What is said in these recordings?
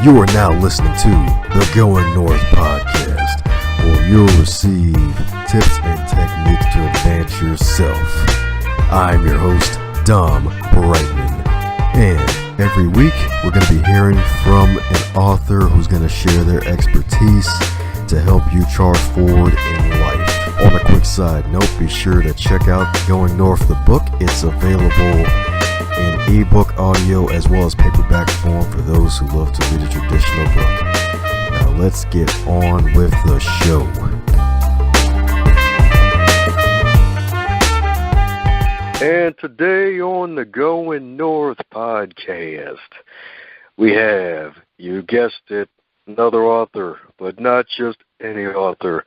You are now listening to the Going North podcast, where you'll receive tips and techniques to advance yourself. I'm your host, Dom Brightmon, and every week we're going to be hearing from an author who's going to share their expertise to help you charge forward in life. On a quick side note, be sure to check out Going North the book. It's available in ebook, audio, as well as paperback form for those who love to read a traditional book. Now let's get on with the show. And today on the Going North podcast, we have, you guessed it, another author, but not just any author.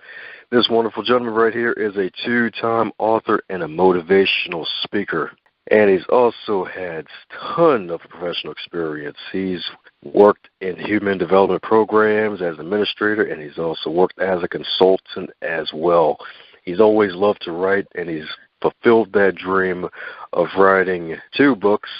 This wonderful gentleman right here is a two-time author and a motivational speaker. And he's also had a ton of professional experience. He's worked in human development programs as an administrator, and he's also worked as a consultant as well. He's always loved to write, and he's fulfilled that dream of writing 2 books.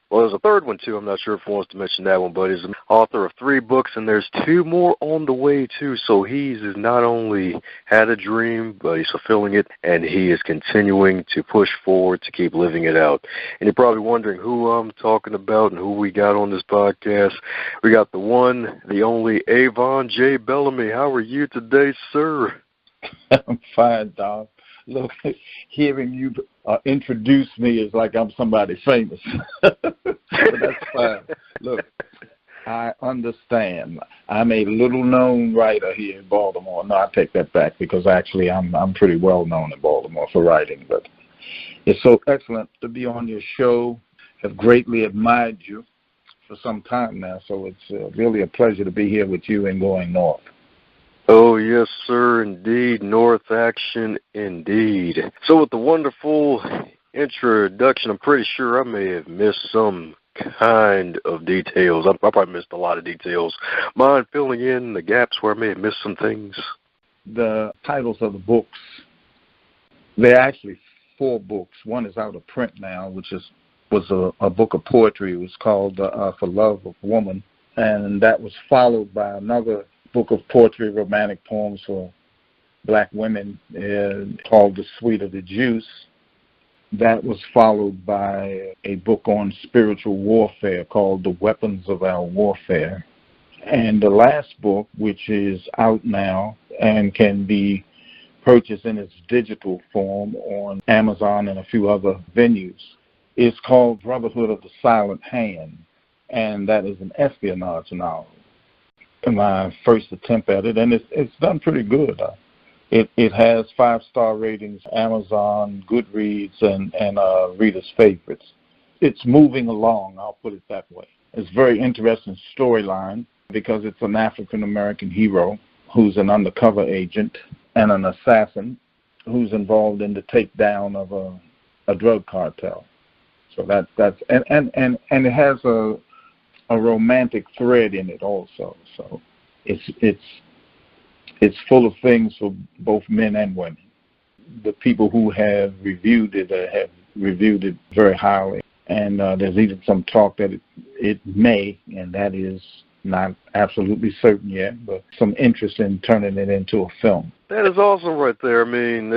Well, there's a third one, too. I'm not sure if he wants to mention that one, but he's an author of 3 books, and there's 2 more on the way, too. So he's not only had a dream, but he's fulfilling it, and he is continuing to push forward to keep living it out. And you're probably wondering who I'm talking about and who we got on this podcast. We got the one, the only Avon J. Bellamy. How are you today, sir? I'm fine, Dom. Look, hearing you introduce me is like I'm somebody famous. But that's fine. Look, I understand. I'm a little-known writer here in Baltimore. No, I take that back because actually I'm pretty well-known in Baltimore for writing. But it's so excellent to be on your show. Have greatly admired you for some time now, so it's really a pleasure to be here with you and Going North. Oh, yes, sir, indeed. North action, indeed. So with the wonderful introduction, I'm pretty sure I may have missed some kind of details. I probably missed a lot of details. Mind filling in the gaps where I may have missed some things? The titles of the books, they're actually 4 books. One is out of print now, which was a book of poetry. It was called For Love of Woman, and that was followed by another book of poetry, romantic poems for black women called The Sweet of the Juice. That was followed by a book on spiritual warfare called The Weapons of Our Warfare. And the last book, which is out now and can be purchased in its digital form on Amazon and a few other venues, is called Brotherhood of the Silent Hand, and that is an espionage novel. My first attempt at it, and it's done pretty good. It has 5-star ratings, Amazon, Goodreads, and readers' favorites. It's moving along, I'll put it that way. It's a very interesting storyline because it's an African-American hero who's an undercover agent and an assassin who's involved in the takedown of a drug cartel. So that's and it has a romantic thread in it also. So it's full of things for both men and women. The people who have reviewed it have reviewed it very highly, and there's even some talk that it may, and that is not absolutely certain yet, but some interest in turning it into a film. That is awesome right there. I mean,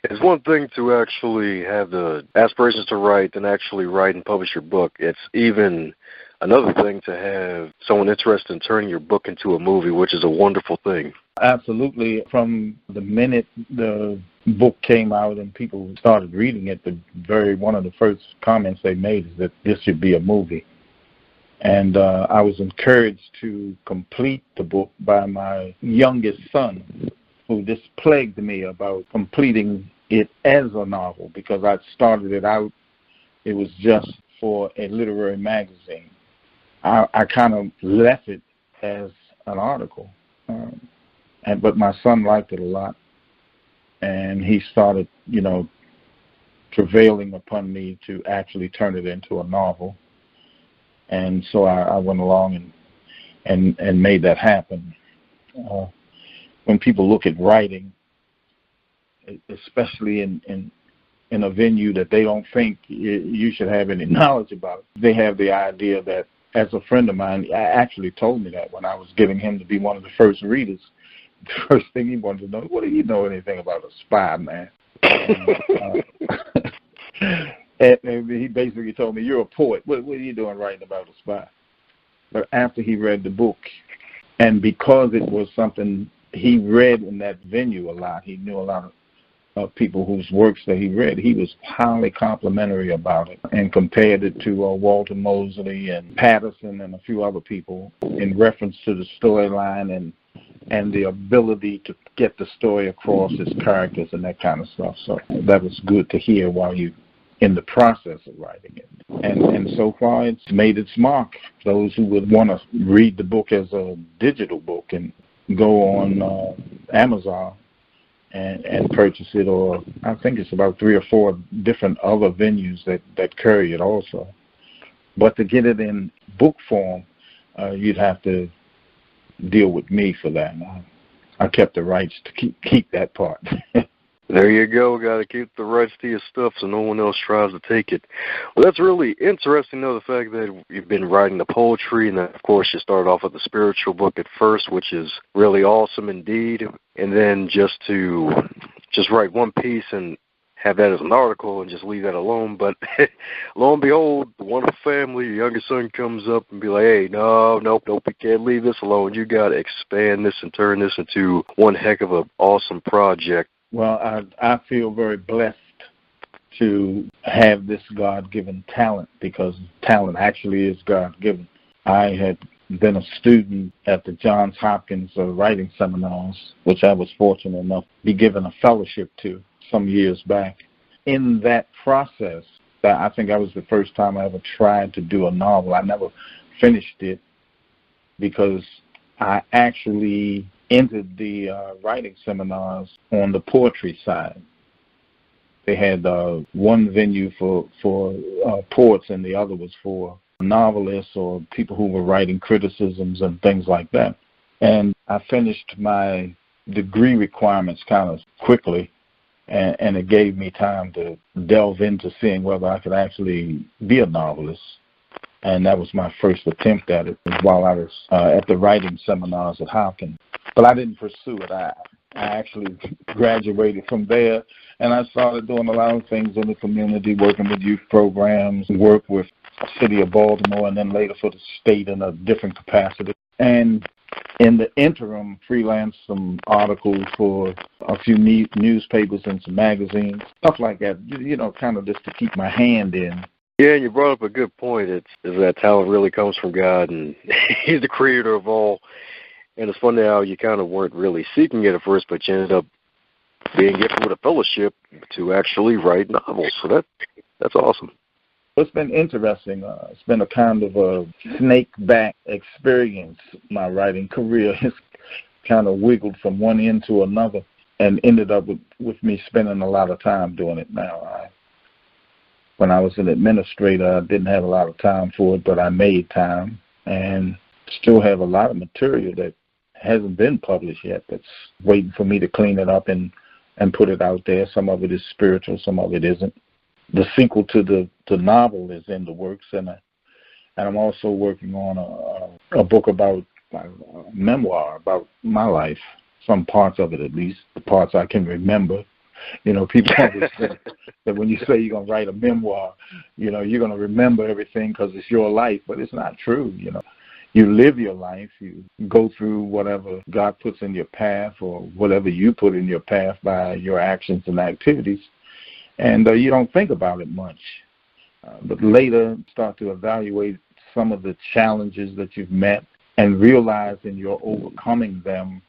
it's one thing to actually have the aspirations to write and actually write and publish your book. It's even another thing to have someone interested in turning your book into a movie, which is a wonderful thing. Absolutely. From the minute the book came out and people started reading it, one of the first comments they made is that this should be a movie. And I was encouraged to complete the book by my youngest son, who just plagued me about completing it as a novel because I'd started it out. It was just for a literary magazine. I kind of left it as an article, but my son liked it a lot, and he started, travailing upon me to actually turn it into a novel, and so I went along and made that happen. When people look at writing, especially in a venue that they don't think you should have any knowledge about, they have the idea that as a friend of mine, actually told me that when I was getting him to be one of the first readers. The first thing he wanted to know, what do you know anything about a spy, man? And he basically told me, you're a poet. What are you doing writing about a spy? But after he read the book, and because it was something he read in that venue a lot, he knew a lot of people whose works that he read, he was highly complimentary about it and compared it to Walter Mosley and Patterson and a few other people in reference to the storyline and the ability to get the story across, his characters and that kind of stuff. So that was good to hear while you in the process of writing it. And so far it's made its mark. Those who would want to read the book as a digital book and go on Amazon and purchase it, or I think it's about 3 or 4 different other venues that carry it also. But to get it in book form, you'd have to deal with me for that. I kept the rights to keep that part. There you go. Got to keep the rights to your stuff so no one else tries to take it. Well, that's really interesting, though, the fact that you've been writing the poetry, and then, of course, you started off with the spiritual book at first, which is really awesome indeed. And then just to write one piece and have that as an article and just leave that alone. But lo and behold, the wonderful family, your youngest son comes up and be like, hey, nope, you can't leave this alone. You got to expand this and turn this into one heck of an awesome project. Well, I feel very blessed to have this God-given talent, because talent actually is God-given. I had been a student at the Johns Hopkins writing seminars, which I was fortunate enough to be given a fellowship to some years back. In that process, I think that was the first time I ever tried to do a novel. I never finished it because I actually entered the writing seminars on the poetry side. They had one venue for poets, and the other was for novelists or people who were writing criticisms and things like that. And I finished my degree requirements kind of quickly, and it gave me time to delve into seeing whether I could actually be a novelist. And that was my first attempt at it while I was at the writing seminars at Hopkins. But I didn't pursue it. I actually graduated from there, and I started doing a lot of things in the community, working with youth programs, work with the city of Baltimore, and then later for the state in a different capacity. And in the interim, freelanced some articles for a few newspapers and some magazines, stuff like that, kind of just to keep my hand in. Yeah, and you brought up a good point. Is that talent really comes from God, and He's the creator of all. And it's funny how you kind of weren't really seeking it at first, but you ended up being gifted with a fellowship to actually write novels. So that's awesome. It's been interesting. It's been a kind of a snake-back experience. My writing career has kind of wiggled from one end to another and ended up with me spending a lot of time doing it now. When I was an administrator, I didn't have a lot of time for it, but I made time and still have a lot of material that hasn't been published yet that's waiting for me to clean it up and put it out there. Some of it is spiritual, some of it isn't. The sequel to the novel is in the works, and I'm also working on a book about a memoir about my life, some parts of it at least, the parts I can remember. People always say that when you say you're going to write a memoir, you're going to remember everything because it's your life, but it's not true. You live your life, you go through whatever God puts in your path or whatever you put in your path by your actions and activities, and you don't think about it much. But later, start to evaluate some of the challenges that you've met and realize in your overcoming them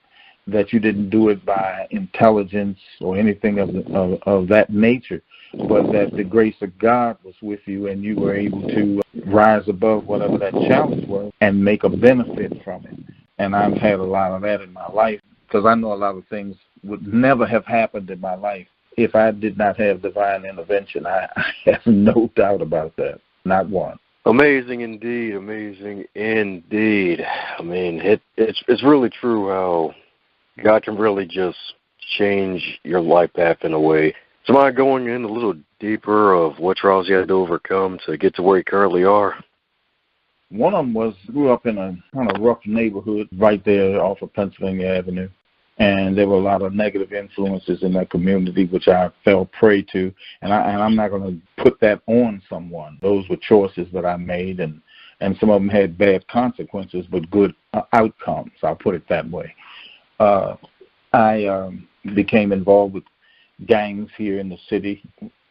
that you didn't do it by intelligence or anything of that nature, but that the grace of God was with you and you were able to rise above whatever that challenge was and make a benefit from it. And I've had a lot of that in my life because I know a lot of things would never have happened in my life if I did not have divine intervention. I have no doubt about that, not one. Amazing indeed, amazing indeed. I mean, it's really true how God can really just change your life path in a way. So am I going in a little deeper of what trials you had to overcome to get to where you currently are? One of them grew up in a kind of rough neighborhood right there off of Pennsylvania Avenue. And there were a lot of negative influences in that community, which I fell prey to. And I'm not going to put that on someone. Those were choices that I made, and some of them had bad consequences, but good outcomes. I'll put it that way. I became involved with gangs here in the city.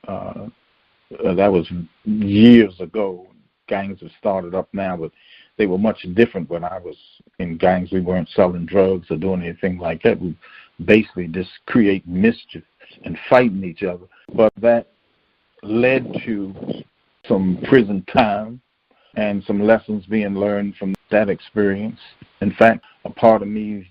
That was years ago. Gangs have started up now, but they were much different when I was in gangs. We weren't selling drugs or doing anything like that. We basically just create mischief and fighting each other. But that led to some prison time and some lessons being learned from that experience. In fact, a part of me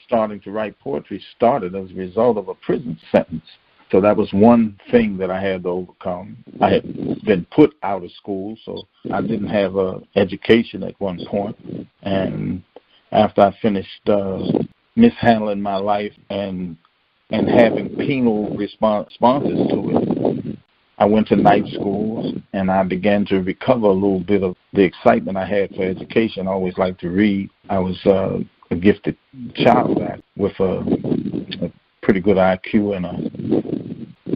starting to write poetry started as a result of a prison sentence. So that was one thing that I had to overcome. I had been put out of school, so I didn't have an education at one point. And after I finished mishandling my life and having penal responses to it, I went to night school, and I began to recover a little bit of the excitement I had for education. I always liked to read. I was a gifted child with a pretty good IQ and a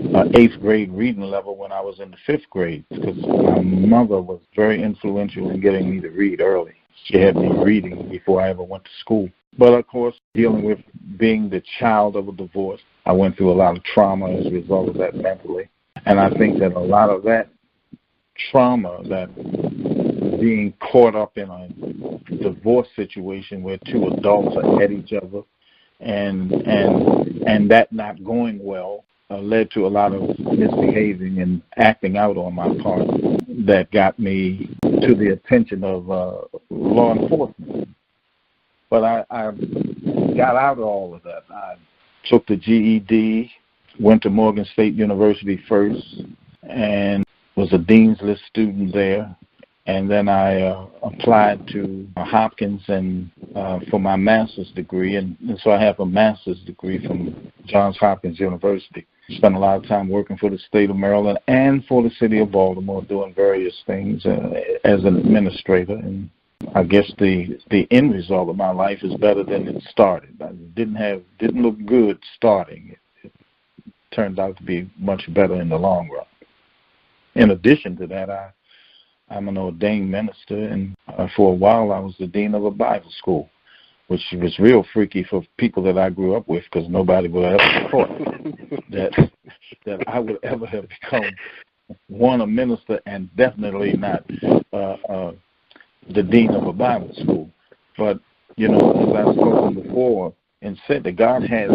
8th grade reading level when I was in the 5th grade, because my mother was very influential in getting me to read early. She had me reading before I ever went to school. But, of course, dealing with being the child of a divorce, I went through a lot of trauma as a result of that mentally. And I think that a lot of that trauma, that being caught up in a divorce situation where two adults are at each other and that not going well, led to a lot of misbehaving and acting out on my part that got me to the attention of law enforcement. But I got out of all of that. I took the GED, went to Morgan State University first, and was a Dean's List student there. And then I applied to Hopkins and for my master's degree, and so I have a master's degree from Johns Hopkins University. Spent a lot of time working for the state of Maryland and for the city of Baltimore, doing various things as an administrator. And I guess the end result of my life is better than it started. I didn't look good starting. It turned out to be much better in the long run. In addition to that, I'm an ordained minister, and for a while I was the dean of a Bible school, which was real freaky for people that I grew up with, because nobody would have ever thought that I would ever have become, one, a minister, and definitely not the dean of a Bible school. But, as I've spoken before and said, that God has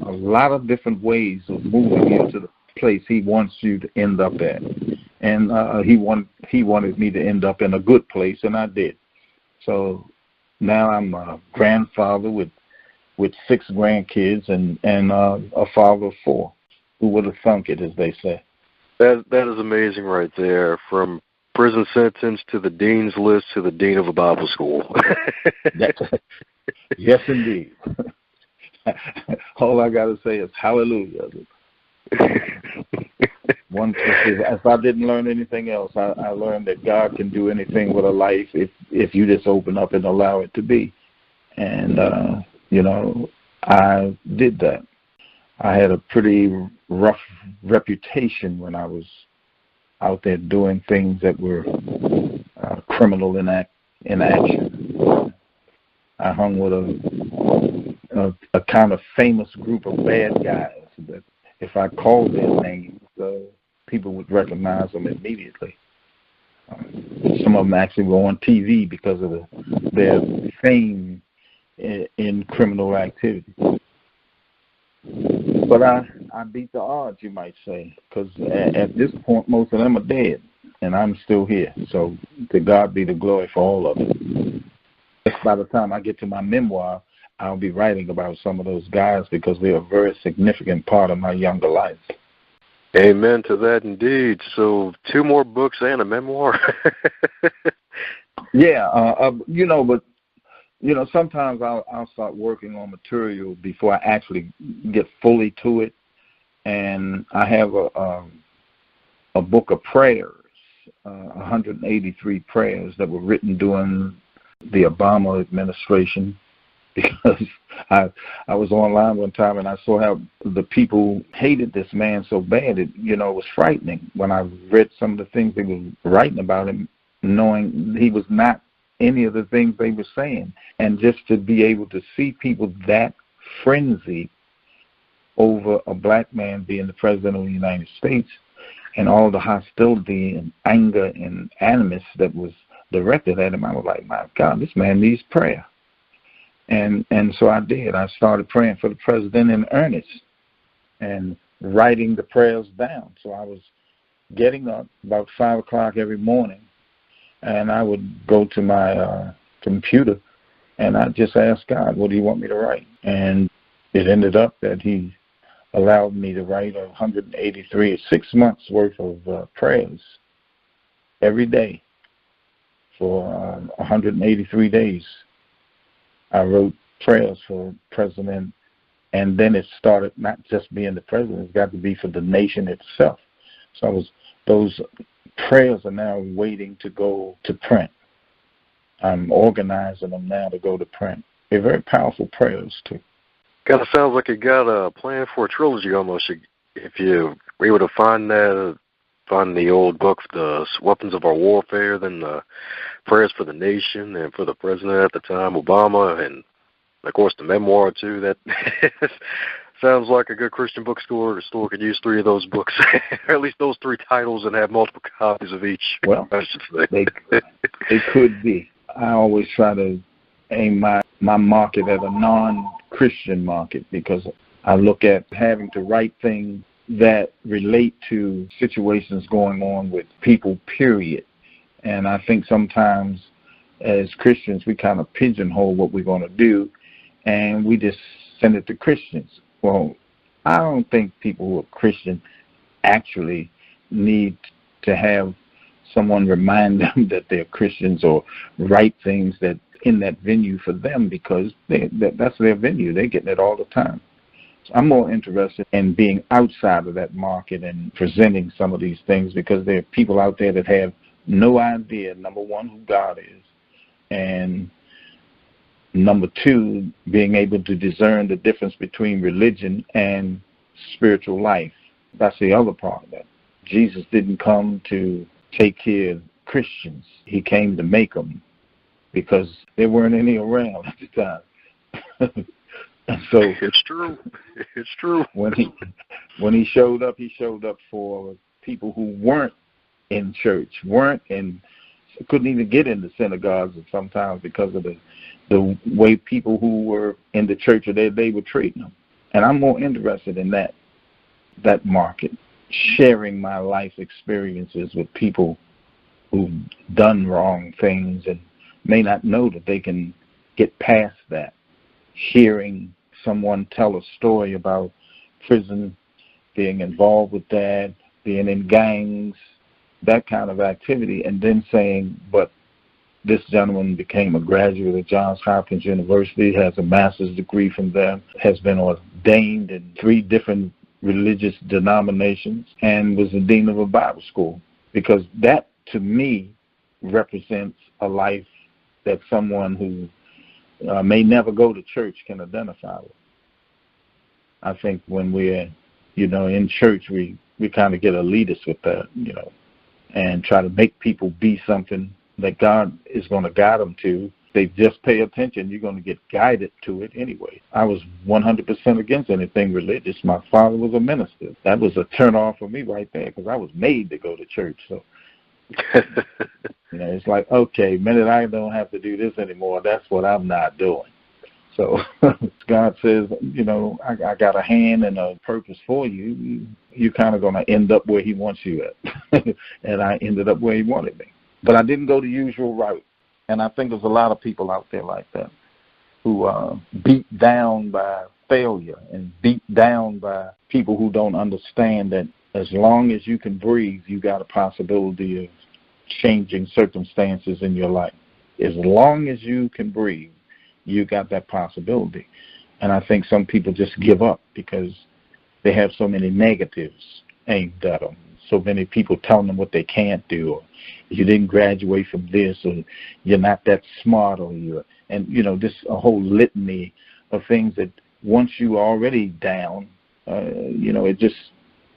a lot of different ways of moving you to the place He wants you to end up at. And he wanted me to end up in a good place, and I did. So now I'm a grandfather with 6 grandkids and a father of 4. Who would have thunk it, as they say? That is amazing right there. From prison sentence to the dean's list to the dean of a Bible school. Yes, indeed. All I got to say is hallelujah. If I didn't learn anything else, I learned that God can do anything with a life if you just open up and allow it to be. And, I did that. I had a pretty rough reputation when I was out there doing things that were criminal in action. I hung with a kind of famous group of bad guys that if I called their names, people would recognize them immediately. Some of them actually were on TV because of their fame in criminal activity. But I beat the odds, you might say, because at this point, most of them are dead, and I'm still here. So to God be the glory for all of it. By the time I get to my memoir, I'll be writing about some of those guys because they're a very significant part of my younger life. Amen to that, indeed. So 2 more books and a memoir. Yeah, but sometimes I'll start working on material before I actually get fully to it, and I have a book of prayers 183 prayers that were written during the Obama administration, because I was online one time and I saw how the people hated this man so bad. It was frightening when I read some of the things they were writing about him, knowing he was not any of the things they were saying. And just to be able to see people that frenzied over a black man being the president of the United States, and all the hostility and anger and animus that was directed at him, I was like, my God, this man needs prayer. And so I did. I started praying for the president in earnest and writing the prayers down. So I was getting up about 5 o'clock every morning, and I would go to my computer, and I'd just ask God, what do you want me to write? And it ended up that he allowed me to write 183, 6 months worth of prayers every day for 183 days. I wrote prayers for president, and then it started not just being the president, it's got to be for the nation itself. So those prayers are now waiting to go to print. I'm organizing them now to go to print. They're very powerful prayers, too. Kind of sounds like you got a plan for a trilogy almost. If you were able to find the old book, The Weapons of Our Warfare, then the Prayers for the Nation and for the President at the time, Obama, and, of course, the memoir, too. That sounds like a good Christian bookstore. The store could use 3 of those books, or at least those 3 titles, and have multiple copies of each. Well, I should say. they could be. I always try to aim my market at a non-Christian market, because I look at having to write things that relate to situations going on with people, period. And I think sometimes as Christians we kind of pigeonhole what we're going to do, and we just send it to Christians. Well, I don't think people who are Christian actually need to have someone remind them that they're Christians or write things that in that venue for them, because that's their venue. They're getting it all the time. So I'm more interested in being outside of that market and presenting some of these things, because there are people out there that have no idea, number one, who God is, and number 2, being able to discern the difference between religion and spiritual life. That's the other part of that. Jesus didn't come to take care of Christians. He came to make them, because there weren't any around at the time. And so it's true. It's true. When he showed up for people who weren't in church, couldn't even get in the synagogues sometimes because of the way people who were in the church or they were treating them. And I'm more interested in that market, sharing my life experiences with people who've done wrong things and may not know that they can get past that. Hearing someone tell a story about prison, being involved with that, being in gangs, that kind of activity, and then saying, but this gentleman became a graduate of Johns Hopkins University, has a master's degree from them, has been ordained in 3 different religious denominations, and was the dean of a Bible school. Because that, to me, represents a life that someone who may never go to church can identify with. I think when we're, in church, we kind of get elitist with that, and try to make people be something that God is going to guide them to. They just pay attention, you're going to get guided to it anyway. I was 100% against anything religious. My father was a minister. That was a turn off for me right there, because I was made to go to church. So, it's like, okay, minute I don't have to do this anymore, that's what I'm not doing. So God says, I got a hand and a purpose for you. You're kind of going to end up where he wants you at. And I ended up where he wanted me. But I didn't go the usual route. And I think there's a lot of people out there like that who are beat down by failure and beat down by people who don't understand that as long as you can breathe, you got a possibility of changing circumstances in your life. As long as you can breathe, you got that possibility. And I think some people just give up because they have so many negatives aimed at them, so many people telling them what they can't do, or you didn't graduate from this, or you're not that smart, or this a whole litany of things that once you are already down, it just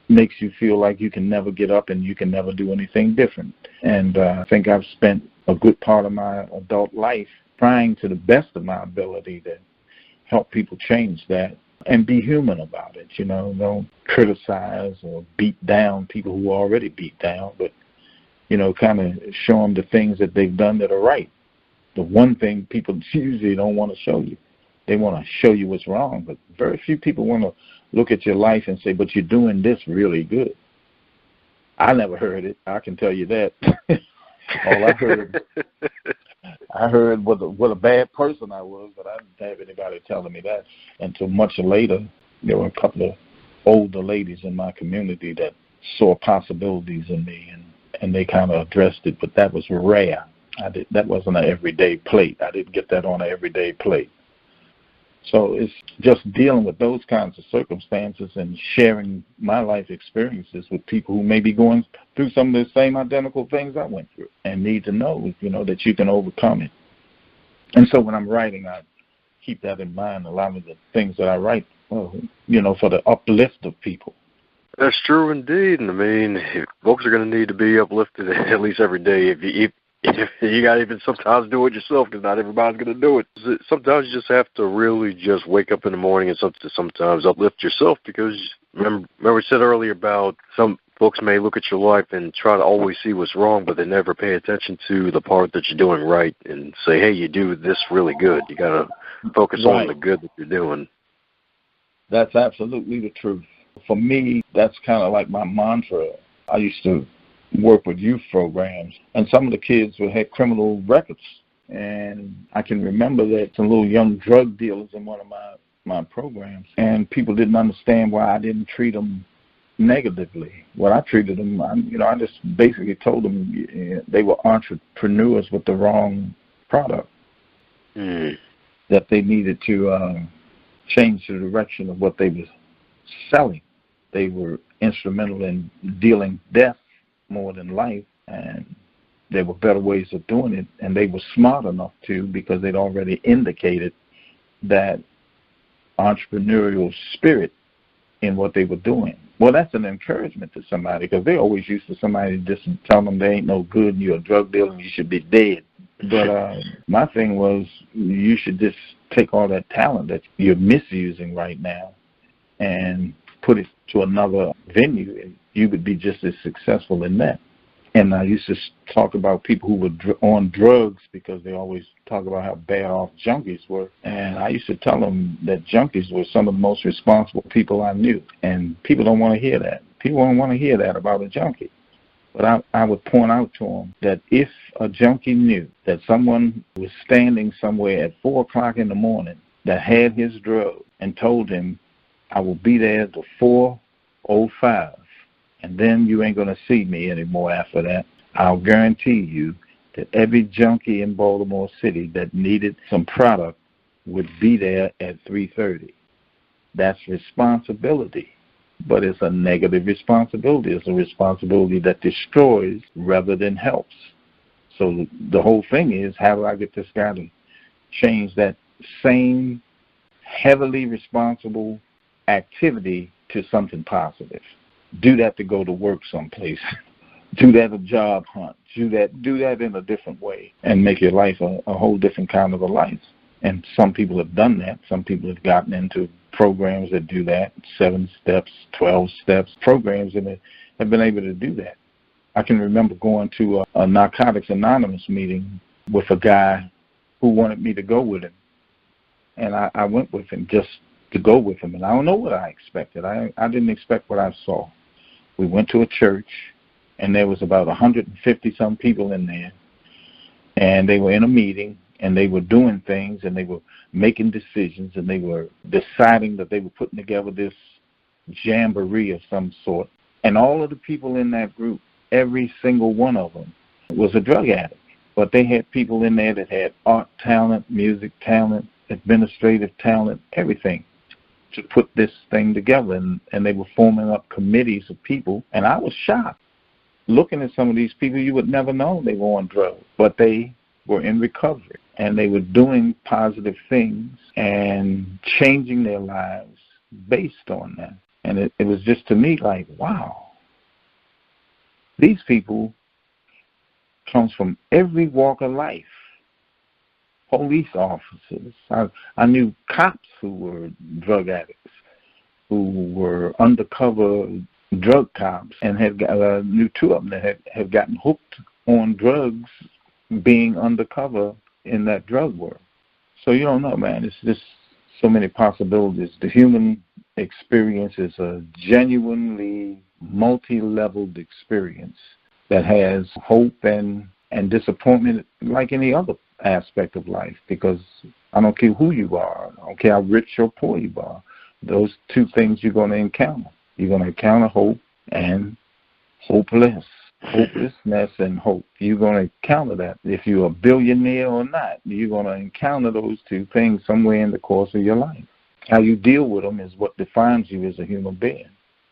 makes you feel like you can never get up and you can never do anything different. And I think I've spent a good part of my adult life trying to the best of my ability to help people change that and be human about it. Don't criticize or beat down people who are already beat down, but kind of show them the things that they've done that are right. The one thing people usually don't want to show you. They want to show you what's wrong, but very few people want to look at your life and say, but you're doing this really good. I never heard it. I can tell you that. All I heard what a bad person I was, but I didn't have anybody telling me that until much later. There were a couple of older ladies in my community that saw possibilities in me, and they kind of addressed it, but that was rare. That wasn't an everyday plate. I didn't get that on an everyday plate. So it's just dealing with those kinds of circumstances and sharing my life experiences with people who may be going through some of the same identical things I went through and need to know, that you can overcome it. And so when I'm writing, I keep that in mind. A lot of the things that I write, for the uplift of people. That's true indeed. And I mean, folks are going to need to be uplifted at least every day. If you got to even sometimes do it yourself, because not everybody's going to do it. Sometimes you just have to really just wake up in the morning and sometimes uplift yourself, because remember we said earlier about some folks may look at your life and try to always see what's wrong, but they never pay attention to the part that you're doing right and say, hey, you do this really good. You got to focus on the good that you're doing. That's absolutely the truth. For me, that's kind of like my mantra. I used to work with youth programs, and some of the kids would have criminal records. And I can remember that some little young drug dealers in one of my programs, and people didn't understand why I didn't treat them negatively. When I treated them, I just basically told them they were entrepreneurs with the wrong product, that they needed to change the direction of what they were selling. They were instrumental in dealing death more than life, and there were better ways of doing it, and they were smart enough to, because they'd already indicated that entrepreneurial spirit in what they were doing. Well, that's an encouragement to somebody, because they're always used to somebody just telling them they ain't no good and you're a drug dealer and you should be dead. But my thing was, you should just take all that talent that you're misusing right now and put it to another venue. You would be just as successful in that. And I used to talk about people who were on drugs, because they always talk about how bad off junkies were. And I used to tell them that junkies were some of the most responsible people I knew. And people don't want to hear that. People don't want to hear that about a junkie. But I would point out to them that if a junkie knew that someone was standing somewhere at 4 o'clock in the morning that had his drug and told him, I will be there till 4:05, and then you ain't going to see me anymore after that, I'll guarantee you that every junkie in Baltimore City that needed some product would be there at 3:30. That's responsibility, but it's a negative responsibility. It's a responsibility that destroys rather than helps. So the whole thing is, how do I get this guy to change that same heavily responsible activity to something positive? Do that to go to work someplace. Do that a job hunt. Do that in a different way, and make your life a whole different kind of a life. And some people have done that. Some people have gotten into programs that do that, 7 steps, 12 steps, programs, and have been able to do that. I can remember going to a Narcotics Anonymous meeting with a guy who wanted me to go with him. And I went with him just to go with him. And I don't know what I expected. I didn't expect what I saw. We went to a church, and there was about 150-some people in there. And they were in a meeting, and they were doing things, and they were making decisions, and they were deciding that they were putting together this jamboree of some sort. And all of the people in that group, every single one of them, was a drug addict. But they had people in there that had art talent, music talent, administrative talent, everything, to put this thing together. And they were forming up committees of people. And I was shocked. looking at some of these people, you would never know they were on drugs, but they were in recovery, and they were doing positive things and changing their lives based on that. And it was just, to me, like, wow, these people comes from every walk of life. Police officers. I knew cops who were drug addicts, who were undercover drug cops, and knew two of them that had gotten hooked on drugs being undercover in that drug world. So you don't know, man. It's just so many possibilities. The human experience is a genuinely multi-leveled experience that has hope and disappointment like any other aspect of life, because I don't care who you are. I don't care how rich or poor you are. Those two things you're going to encounter. You're going to encounter hope and hopelessness and hope. You're going to encounter that. If you're a billionaire or not, you're going to encounter those two things somewhere in the course of your life. How you deal with them is what defines you as a human being.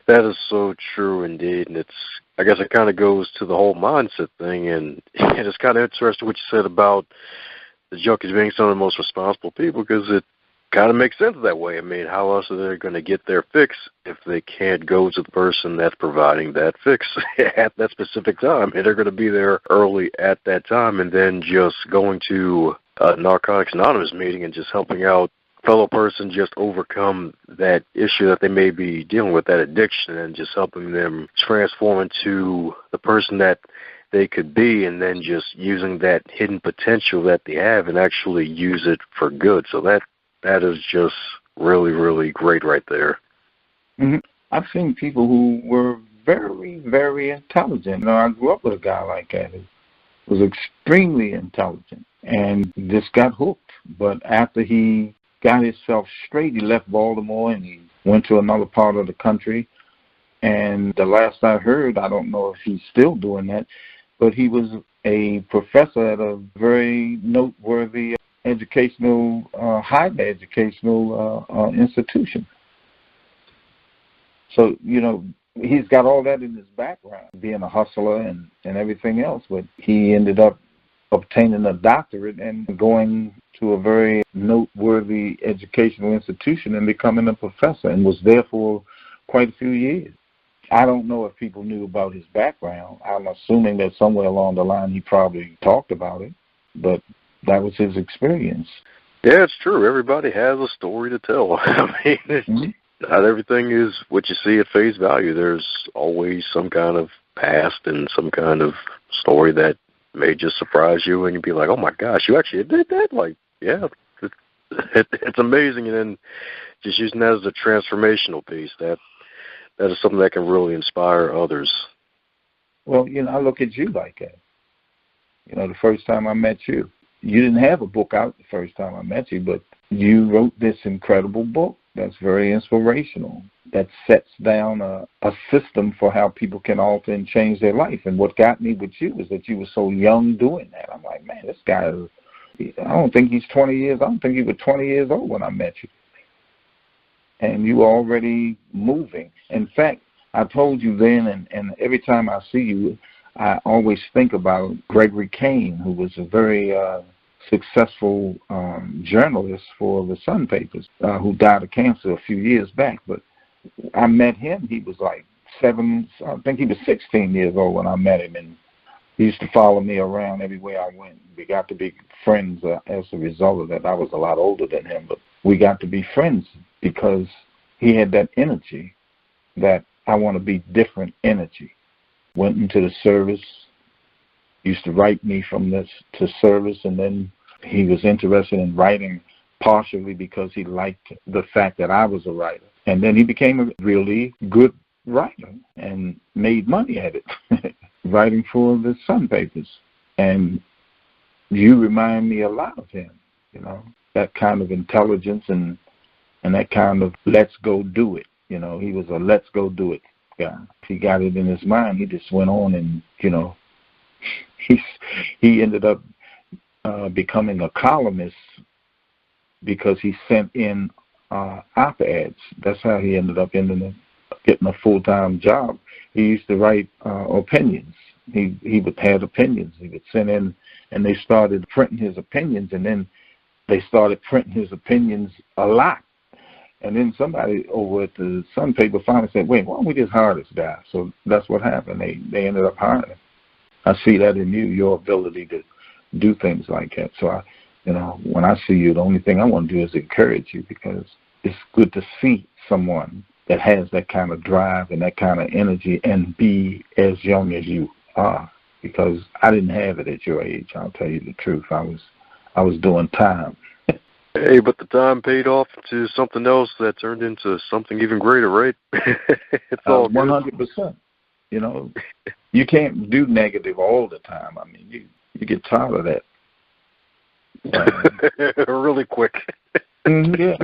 That is so true indeed, and I guess it kind of goes to the whole mindset thing, and it's kind of interesting what you said about the junkies being some of the most responsible people, because it kind of makes sense that way. I mean, how else are they going to get their fix if they can't go to the person that's providing that fix at that specific time? And they're going to be there early at that time, and then just going to a Narcotics Anonymous meeting and just helping out fellow person just overcome that issue that they may be dealing with, that addiction, and just helping them transform into the person that they could be, and then just using that hidden potential that they have and actually use it for good. So that is just really, really great right there. Mm-hmm. I've seen people who were very, very intelligent. I grew up with a guy like that who was extremely intelligent and just got hooked. But after he got himself straight, he left Baltimore and he went to another part of the country. And the last I heard, I don't know if he's still doing that, but he was a professor at a very noteworthy educational, higher educational institution. So, he's got all that in his background, being a hustler and everything else, but he ended up obtaining a doctorate and going to a very noteworthy educational institution and becoming a professor, and was there for quite a few years. I don't know if people knew about his background. I'm assuming that somewhere along the line he probably talked about it, but that was his experience. Yeah, it's true. Everybody has a story to tell. I mean, not everything is what you see at face value. There's always some kind of past and some kind of story that may just surprise you, and you'd be like, oh my gosh, you actually did that? Like, yeah, it's amazing. And then just using that as a transformational piece, that is something that can really inspire others. Well, I look at you like that. The first time I met you, you didn't have a book out the first time I met you, but you wrote this incredible book that's very inspirational, that sets down a system for how people can alter and change their life. And what got me with you is that you were so young doing that. I'm like, man, this guy I don't think he's 20 years. I don't think you were 20 years old when I met you. And you were already moving. In fact, I told you then, and every time I see you, I always think about Gregory Kane, who was a very successful journalist for the Sun papers, who died of cancer a few years back. But I met him. He was like 7, I think he was 16 years old when I met him, and he used to follow me around everywhere I went. We got to be friends as a result of that. I was a lot older than him, but we got to be friends because he had that energy, that I want to be different energy. Went into the service, used to write me from this to service, and then he was interested in writing partially because he liked the fact that I was a writer. And then he became a really good writer and made money at it, writing for the Sun papers. And you remind me a lot of him, that kind of intelligence and that kind of let's go do it. He was a let's go do it guy. He got it in his mind. He just went on and, he ended up becoming a columnist because he sent in op-eds. That's how he ended up ending getting a full-time job, he used to write opinions. He would have opinions. He would send in, and they started printing his opinions, and then they started printing his opinions a lot. And then somebody over at the Sun paper finally said, wait, why don't we just hire this guy? So that's what happened. They ended up hiring him. I see that in you, your ability to do things like that. So, when I see you, the only thing I want to do is encourage you, because it's good to see someone that has that kind of drive and that kind of energy and be as young as you are, because I didn't have it at your age. I'll tell you the truth. I was doing time. Hey, but the time paid off to something else that turned into something even greater, right? It's all 100%. You can't do negative all the time. I mean, you get tired of that. Really quick. Yeah,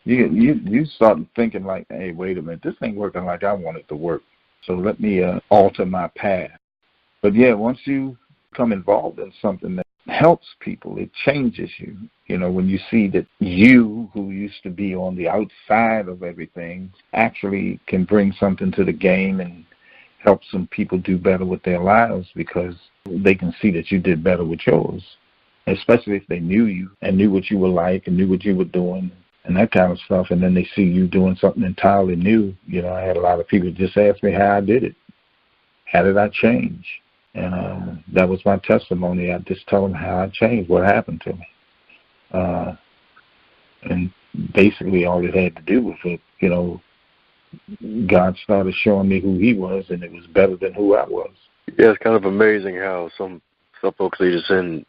you start thinking like, hey, wait a minute, this ain't working like I want it to work. So let me alter my path. But yeah, once you become involved in something that helps people, it changes you. When you see that you, who used to be on the outside of everything, actually can bring something to the game and help some people do better with their lives, because they can see that you did better with yours, especially if they knew you and knew what you were like and knew what you were doing and that kind of stuff, and then they see you doing something entirely new. I had a lot of people just ask me how I did it. How did I change? And that was my testimony. I just tell them how I changed, what happened to me. And basically all it had to do with it, God started showing me who he was, and it was better than who I was. Yeah, it's kind of amazing how some folks, they just end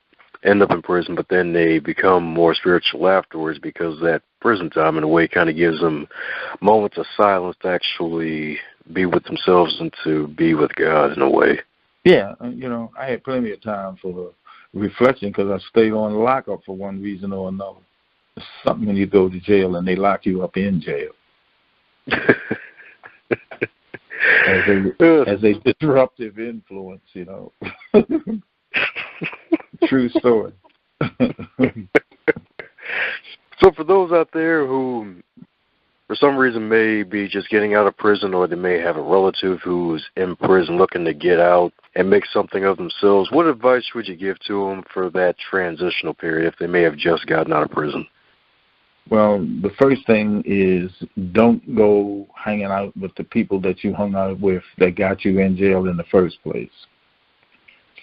up in prison, but then they become more spiritual afterwards, because that prison time, in a way, kind of gives them moments of silence to actually be with themselves and to be with God in a way. Yeah, I had plenty of time for reflection, because I stayed on lockup for one reason or another. It's something when you go to jail and they lock you up in jail. as a disruptive influence, True story. So for those out there who, for some reason, may be just getting out of prison, or they may have a relative who's in prison looking to get out and make something of themselves, what advice would you give to them for that transitional period if they may have just gotten out of prison? Well, the first thing is, don't go hanging out with the people that you hung out with that got you in jail in the first place.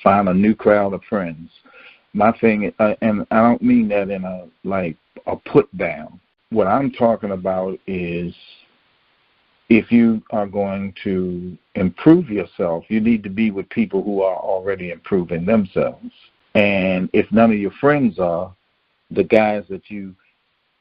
Find a new crowd of friends. My thing, and I don't mean that in a put down. What I'm talking about is, if you are going to improve yourself, you need to be with people who are already improving themselves. And if none of your friends are, the guys that you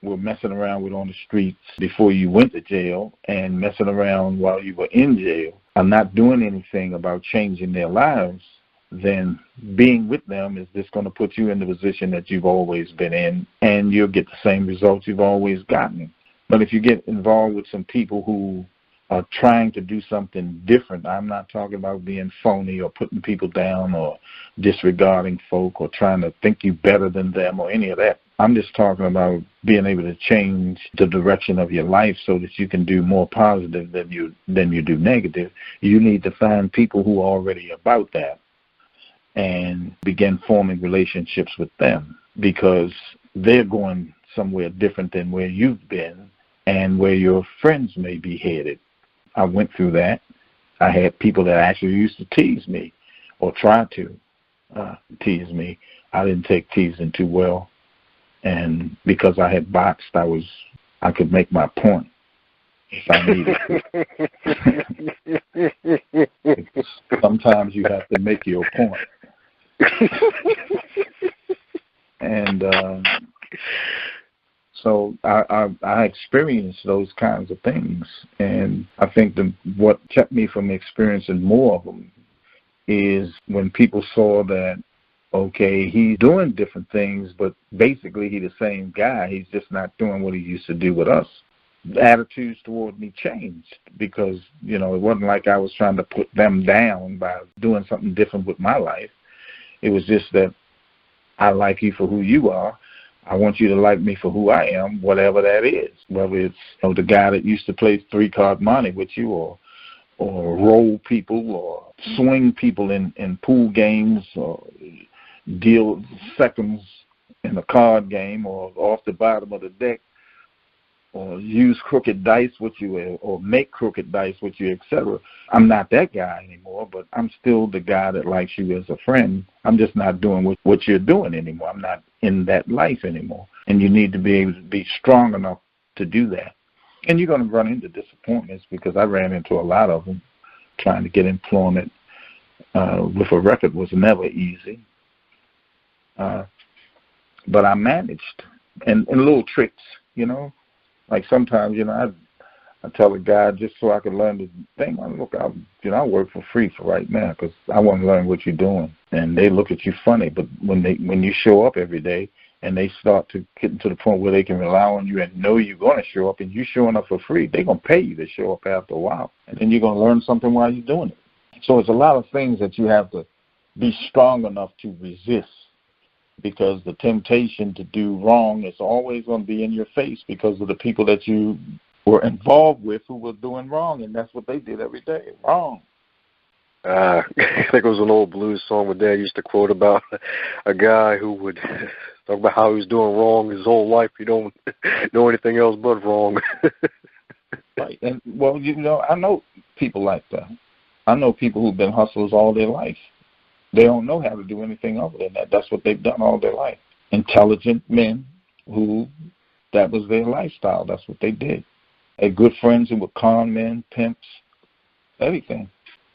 were messing around with on the streets before you went to jail and messing around while you were in jail are not doing anything about changing their lives, then being with them is just going to put you in the position that you've always been in, and you'll get the same results you've always gotten. But if you get involved with some people who are trying to do something different, I'm not talking about being phony or putting people down or disregarding folk or trying to think you better than them or any of that. I'm just talking about being able to change the direction of your life so that you can do more positive than you do negative. You need to find people who are already about that and begin forming relationships with them, because they're going somewhere different than where you've been and where your friends may be headed. I went through that. I had people that actually used to tease me or try to tease me. I didn't take teasing too well. And because I had boxed, I could make my point if I needed to. Sometimes you have to make your point. And so I experienced those kinds of things. And I think what kept me from experiencing more of them is when people saw that, okay, he's doing different things, but basically he's the same guy. He's just not doing what he used to do with us. The attitudes toward me changed, because, it wasn't like I was trying to put them down by doing something different with my life. It was just that I like you for who you are. I want you to like me for who I am, whatever that is. Whether it's the guy that used to play three-card monte with you, or roll people, or swing people in pool games, or deal seconds in a card game, or off the bottom of the deck, or use crooked dice with you, or make crooked dice with you, etc. I'm not that guy anymore, but I'm still the guy that likes you as a friend. I'm just not doing what you're doing anymore. I'm not in that life anymore. And you need to be able to be strong enough to do that. And you're going to run into disappointments, because I ran into a lot of them. Trying to get employment with a record was never easy. But I managed. And little tricks, Like sometimes, I tell a guy just so I can learn the thing. Look, I work for free for right now because I want to learn what you're doing. And they look at you funny, but when you show up every day and they start to get to the point where they can rely on you and know you're going to show up and you're showing up for free, they're going to pay you to show up after a while. And then you're going to learn something while you're doing it. So it's a lot of things that you have to be strong enough to resist, because the temptation to do wrong is always going to be in your face because of the people that you were involved with who were doing wrong, and that's what they did every day, wrong. I think it was an old blues song my dad used to quote about a guy who would talk about how he was doing wrong his whole life. You don't know anything else but wrong. Right. And, well, I know people like that. I know people who've been hustlers all their life. They don't know how to do anything other than that. That's what they've done all their life. Intelligent men who that was their lifestyle. That's what they did. They had good friends who were con men, pimps, everything.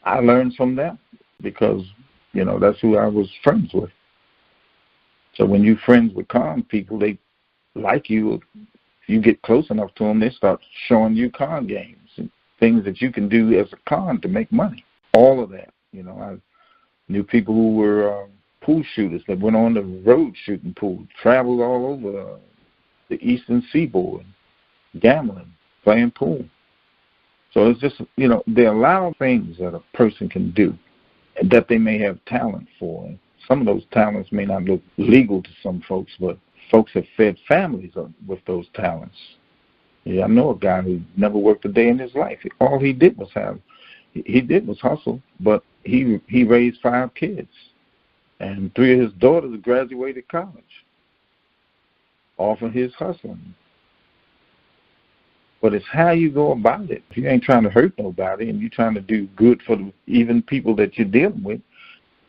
I learned from them because, that's who I was friends with. So when you're friends with con people, they like you. If you get close enough to them, they start showing you con games and things that you can do as a con to make money. All of that. I knew people who were pool shooters that went on the road shooting pool, traveled all over the eastern seaboard, gambling, playing pool. So it's just, there are a lot of things that a person can do that they may have talent for. And some of those talents may not look legal to some folks, but folks have fed families with those talents. Yeah, I know a guy who never worked a day in his life. All he did was hustle, but he raised 5 kids, and 3 of his daughters graduated college off of his hustling. But it's how you go about it. If you ain't trying to hurt nobody and you're trying to do good for even people that you're dealing with,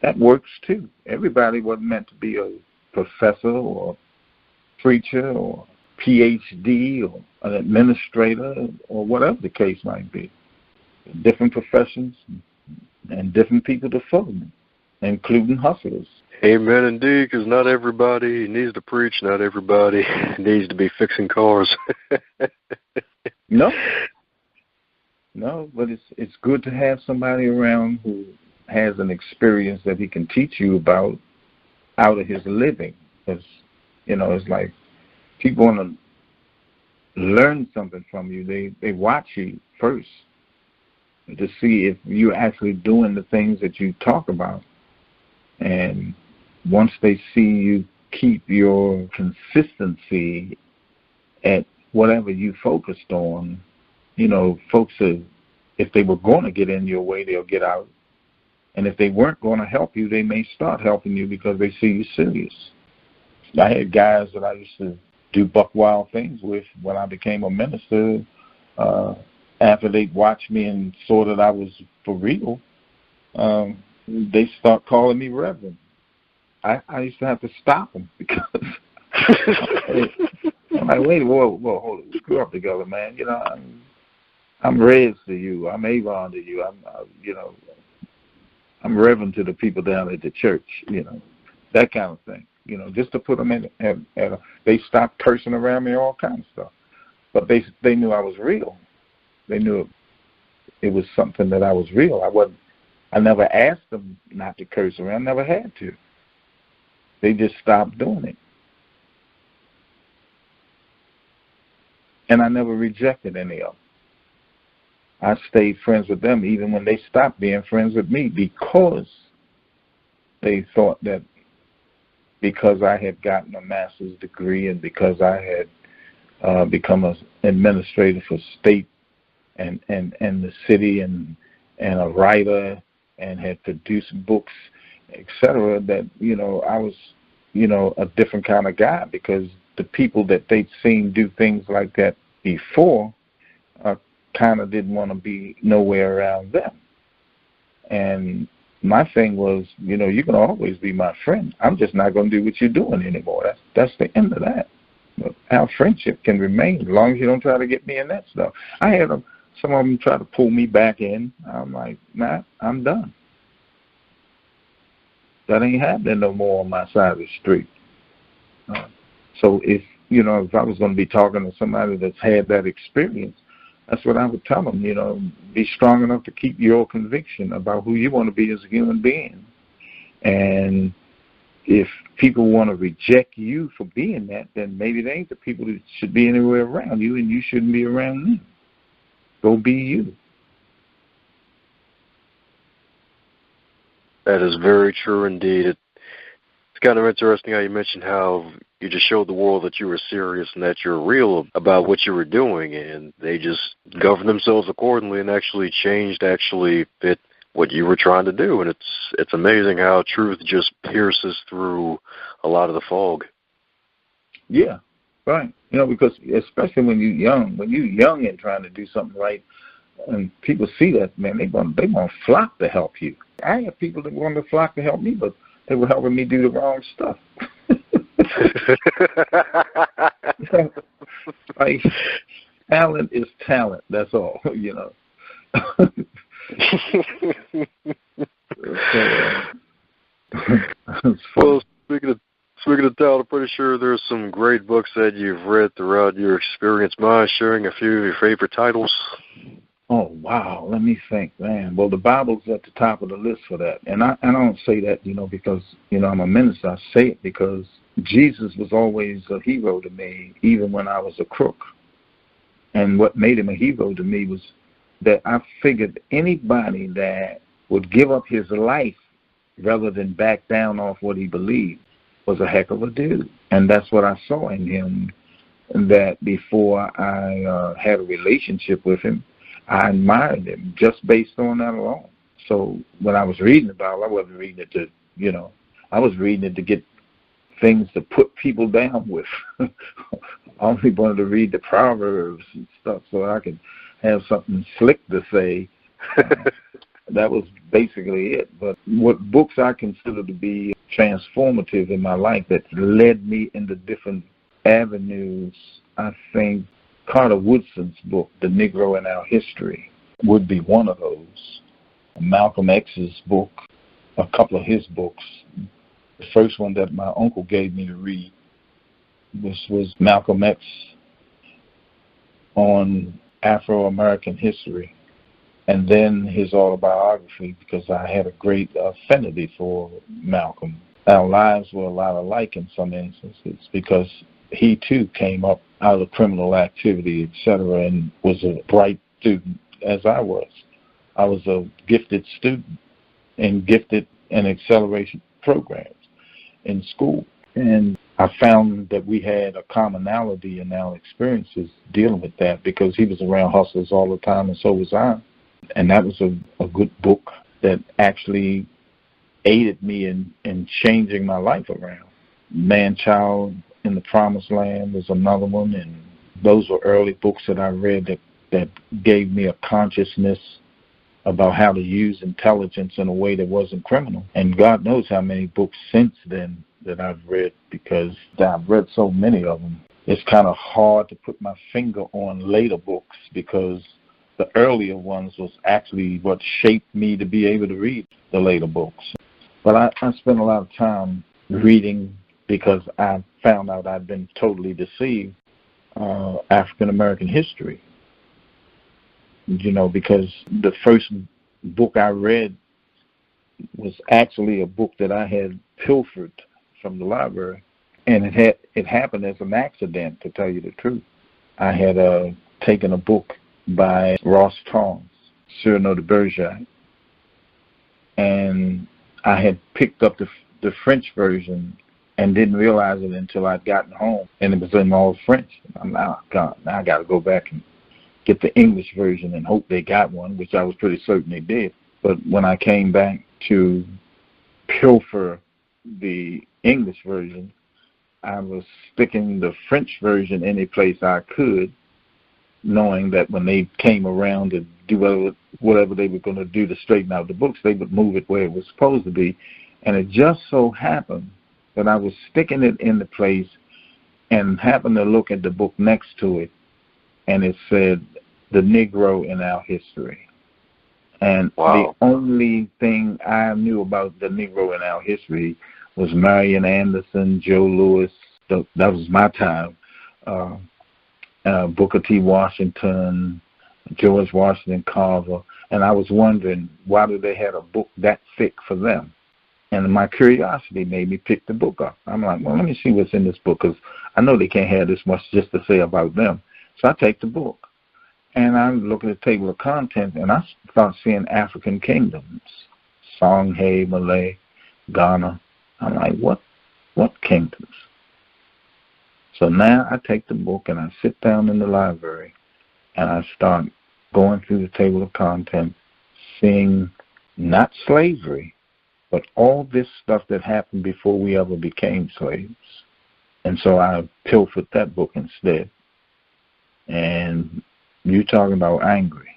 that works too. Everybody wasn't meant to be a professor or a preacher or PhD or an administrator or whatever the case might be. Different professions and different people to follow them, including hustlers. Amen, indeed, because not everybody needs to preach. Not everybody needs to be fixing cars. No, but it's good to have somebody around who has an experience that he can teach you about out of his living. It's like people want to learn something from you. They watch you first to see if you're actually doing the things that you talk about. And once they see you keep your consistency at whatever you focused on, folks said if they were going to get in your way, they'll get out. And if they weren't going to help you, they may start helping you because they see you serious. I had guys that I used to do buck wild things with when I became a minister. After they watched me and saw that I was for real, they start calling me Reverend. I used to have to stop them because I'm like, wait, whoa, hold it. We grew up together, man. I'm Reds to you. I'm Avon to you. I'm Reverend to the people down at the church. That kind of thing. Just to put them in. They stopped cursing around me, all kinds of stuff. But they knew I was real. They knew it was something that I was real. I never asked them not to curse around. Never had to. They just stopped doing it. And I never rejected any of them. I stayed friends with them even when they stopped being friends with me because they thought that because I had gotten a master's degree and because I had become an administrator for state and the city and a writer and had produced books, etc., that, I was, a different kind of guy, because the people that they'd seen do things like that before kind of didn't want to be nowhere around them. And my thing was, you can always be my friend. I'm just not going to do what you're doing anymore. That's the end of that. But our friendship can remain as long as you don't try to get me in that stuff. I had some of them try to pull me back in. I'm like, nah, I'm done. That ain't happening no more on my side of the street. So if I was going to be talking to somebody that's had that experience, that's what I would tell them. Be strong enough to keep your conviction about who you want to be as a human being. And if people want to reject you for being that, then maybe they ain't the people that should be anywhere around you, and you shouldn't be around them. Go be you. That is very true indeed. It's kind of interesting how you mentioned how you just showed the world that you were serious and that you're real about what you were doing, and they just governed themselves accordingly and actually fit what you were trying to do. And it's amazing how truth just pierces through a lot of the fog. Yeah, right. Because especially when you're young and trying to do something right, and people see that, man, they want to flock to help you. I have people that wanted to flock to help me, but they were helping me do the wrong stuff. Like, talent is talent. That's all, Well, speaking of talent, I'm pretty sure there's some great books that you've read throughout your experience. Mind sharing a few of your favorite titles? Oh, wow. Let me think, man. Well, the Bible's at the top of the list for that. And I don't say that, because, I'm a minister. I say it because Jesus was always a hero to me, even when I was a crook. And what made him a hero to me was that I figured anybody that would give up his life rather than back down off what he believed was a heck of a dude. And that's what I saw in him, that before I had a relationship with him, I admired him just based on that alone. So when I was reading the Bible, I wasn't reading it to, I was reading it to get things to put people down with. I only wanted to read the Proverbs and stuff so I could have something slick to say. That was basically it. But what books I consider to be transformative in my life that led me into different avenues, I think Carter Woodson's book, The Negro in Our History, would be one of those. Malcolm X's book, a couple of his books. The first one that my uncle gave me to read was Malcolm X on Afro-American history, and then his autobiography, because I had a great affinity for Malcolm. Our lives were a lot alike in some instances because he, too, came up out of criminal activity, etc., and was a bright student, as I was. I was a gifted student in gifted and acceleration programs in school. And I found that we had a commonality in our experiences dealing with that because he was around hustlers all the time, and so was I. And that was a good book that actually aided me in changing my life around. Man-Child in the Promised Land was another one, and those were early books that I read that gave me a consciousness about how to use intelligence in a way that wasn't criminal. And God knows how many books since then that I've read, because I've read so many of them. It's kind of hard to put my finger on later books because the earlier ones was actually what shaped me to be able to read the later books. But I spent a lot of time reading because I found out I'd been totally deceived, African American history. Because the first book I read was actually a book that I had pilfered from the library, and it happened as an accident, to tell you the truth. I had taken a book by Ross Torrance, Cyrano de Bergerac, and I had picked up the French version and didn't realize it until I'd gotten home, and it was in all French. I'm like, oh, God, now I got to go back and get the English version and hope they got one, which I was pretty certain they did. But when I came back to pilfer the English version, I was sticking the French version any place I could, knowing that when they came around to do whatever they were going to do to straighten out the books, they would move it where it was supposed to be. And it just so happened that I was sticking it in the place and happened to look at the book next to it, and it said, The Negro in Our History. And wow. The only thing I knew about the Negro in our history was Marion Anderson, Joe Louis. That was my time. Booker T. Washington, George Washington Carver. And I was wondering, why do they have a book that thick for them? And my curiosity made me pick the book up. I'm like, well, let me see what's in this book, because I know they can't have this much just to say about them. So I take the book. And I look at the table of contents, and I start seeing African kingdoms, Songhai, Malay, Ghana. I'm like, what kingdoms? So now I take the book, and I sit down in the library, and I start going through the table of contents, seeing not slavery, but all this stuff that happened before we ever became slaves. And so I pilfered that book instead. And you talking about angry,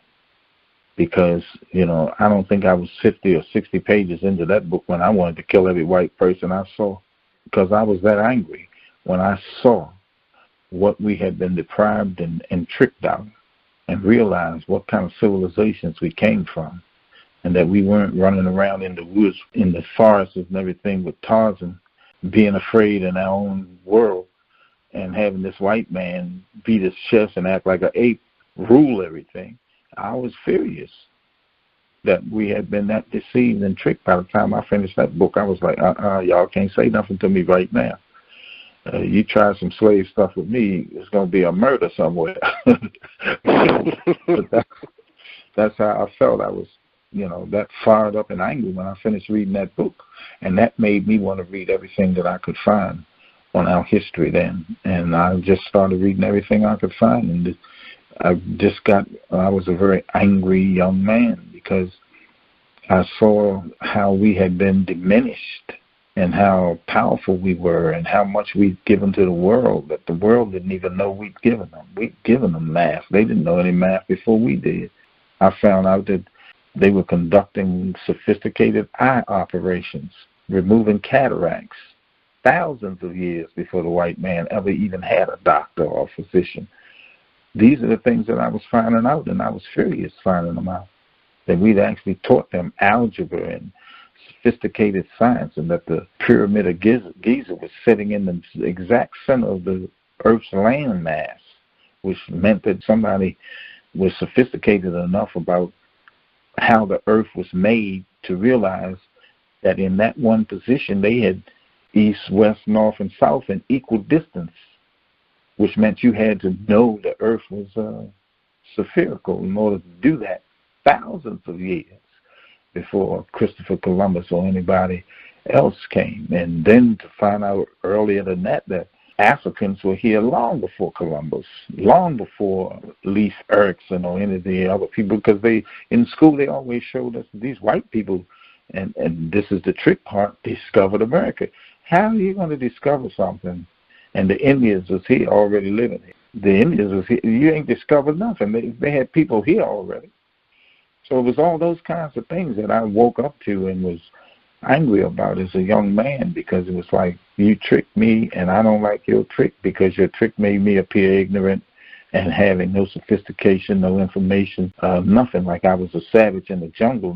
because, I don't think I was 50 or 60 pages into that book when I wanted to kill every white person I saw, because I was that angry when I saw what we had been deprived and tricked out, and realized what kind of civilizations we came from, and that we weren't running around in the woods, in the forests and everything with Tarzan, being afraid in our own world, and having this white man beat his chest and act like an ape, rule everything. I was furious that we had been that deceived and tricked. By the time I finished that book, I was like, y'all can't say nothing to me right now. You try some slave stuff with me, it's going to be a murder somewhere. But that's how I felt. I was, that fired up and angry when I finished reading that book. And that made me want to read everything that I could find on our history then. And I just started reading everything I could find. And I was a very angry young man, because I saw how we had been diminished and how powerful we were and how much we'd given to the world, that the world didn't even know we'd given them. We'd given them math. They didn't know any math before we did. I found out that they were conducting sophisticated eye operations, removing cataracts, thousands of years before the white man ever even had a doctor or a physician. These are the things that I was finding out, and I was furious finding them out, that we'd actually taught them algebra and sophisticated science, and that the Pyramid of Giza was sitting in the exact center of the Earth's land mass, which meant that somebody was sophisticated enough about how the Earth was made to realize that in that one position they had east, west, north, and south in equal distance, which meant you had to know the Earth was spherical in order to do that, thousands of years before Christopher Columbus or anybody else came. And then to find out earlier than that Africans were here long before Columbus, long before Leif Erikson or any of the other people, because in school they always showed us these white people, and this is the trick part, discovered America. How are you going to discover something? And the Indians was here already living here. The Indians was here. You ain't discovered nothing. They had people here already. So it was all those kinds of things that I woke up to and was angry about as a young man, because it was like, you tricked me and I don't like your trick, because your trick made me appear ignorant and having no sophistication, no information, nothing, like I was a savage in the jungle,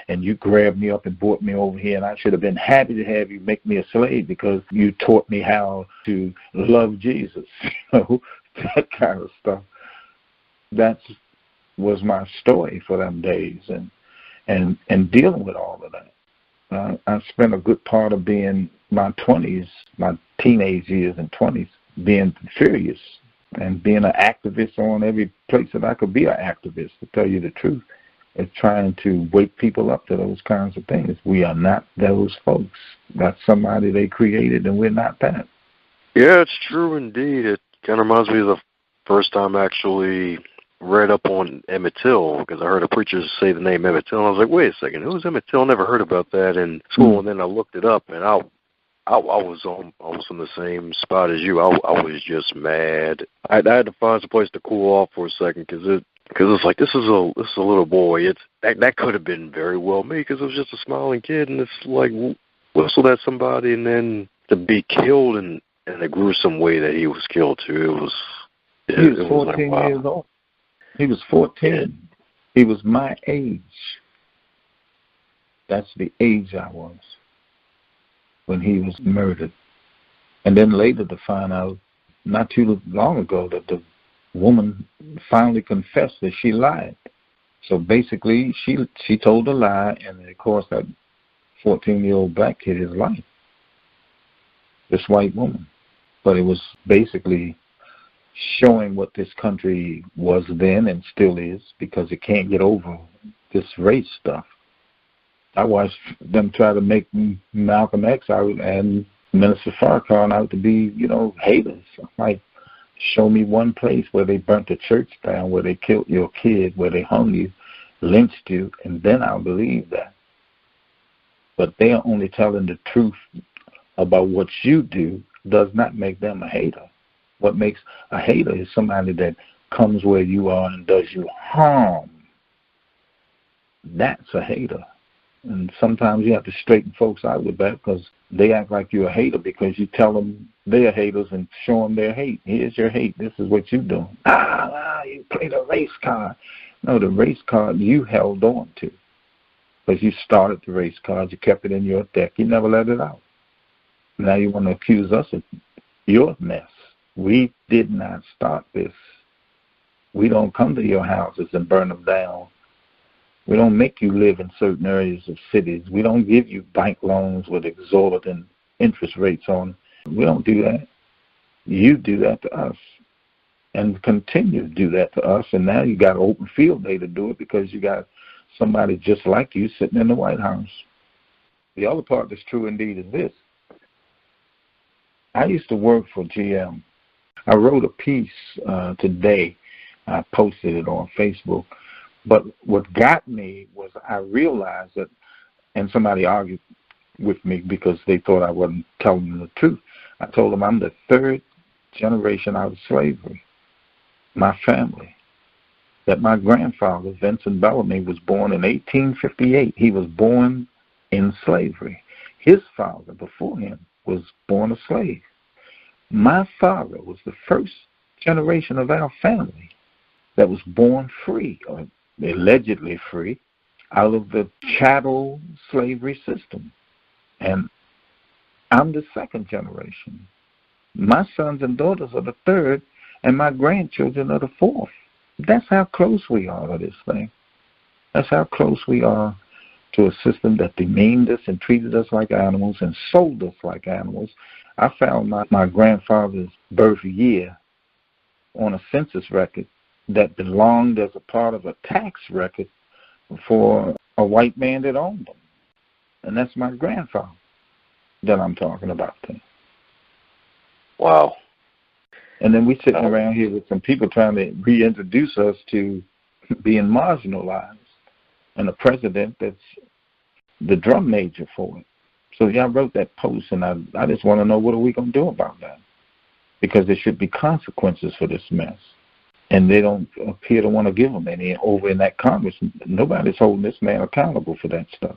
and you grabbed me up and brought me over here, and I should have been happy to have you make me a slave because you taught me how to love Jesus. That kind of stuff. That was my story for them days, and dealing with all of that. I spent a good part of being my 20s, my teenage years and 20s, being furious and being an activist on every place that I could be an activist, to tell you the truth. is trying to wake people up to those kinds of things. We are not those folks. That's somebody they created, and we're not that. Yeah, it's true indeed. It kind of reminds me of the first time I actually read up on Emmett Till, because I heard a preacher say the name Emmett Till, and I was like, wait a second, who's Emmett Till? I never heard about that in school, and then I looked it up, and I was on the same spot as you. I was just mad. I had to find some place to cool off for a second, because it's like, this is a little boy. That could have been very well me, because it was just a smiling kid, and it's like whistled at somebody, and then to be killed in a gruesome way that he was killed too. He was 14 years old. He was 14. Yeah. He was my age. That's the age I was when he was murdered. And then later to find out, not too long ago, that the woman finally confessed that she lied. So basically, she told a lie, and it cost that 14-year-old black kid his life, this white woman. But it was basically showing what this country was then and still is, because it can't get over this race stuff. I watched them try to make Malcolm X out and Minister Farrakhan out to be, haters. Like, show me one place where they burnt the church down, where they killed your kid, where they hung you, lynched you, and then I'll believe that. But they are only telling the truth about what you do does not make them a hater. What makes a hater is somebody that comes where you are and does you harm. That's a hater. And sometimes you have to straighten folks out with that, because they act like you're a hater because you tell them they're haters and show them their hate. Here's your hate. This is what you're doing. You played a race card. No, the race card you held on to, because you started the race card. You kept it in your deck. You never let it out. Now you want to accuse us of your mess. We did not start this. We don't come to your houses and burn them down. We don't make you live in certain areas of cities. We don't give you bank loans with exorbitant interest rates on. We don't do that. You do that to us and continue to do that to us. And now you got an open field day to do it, because you got somebody just like you sitting in the White House. The other part that's true indeed is this. I used to work for GM. I wrote a piece today. I posted it on Facebook. But what got me was I realized that, and somebody argued with me because they thought I wasn't telling them the truth. I told them I'm the third generation out of slavery, my family. That my grandfather, Vincent Bellamy, was born in 1858. He was born in slavery. His father, before him, was born a slave. My father was the first generation of our family that was born free, or allegedly free, out of the chattel slavery system. And I'm the second generation. My sons and daughters are the third, and my grandchildren are the fourth. That's how close we are to this thing. That's how close we are to a system that demeaned us and treated us like animals and sold us like animals. I found my grandfather's birth year on a census record that belonged as a part of a tax record for a white man that owned them. And that's my grandfather that I'm talking about there. Wow. And then we're sitting around here with some people trying to reintroduce us to being marginalized, and a president that's the drum major for it. So I wrote that post, and I just want to know, what are we going to do about that? Because there should be consequences for this mess. And they don't appear to want to give them any over in that Congress. Nobody's holding this man accountable for that stuff.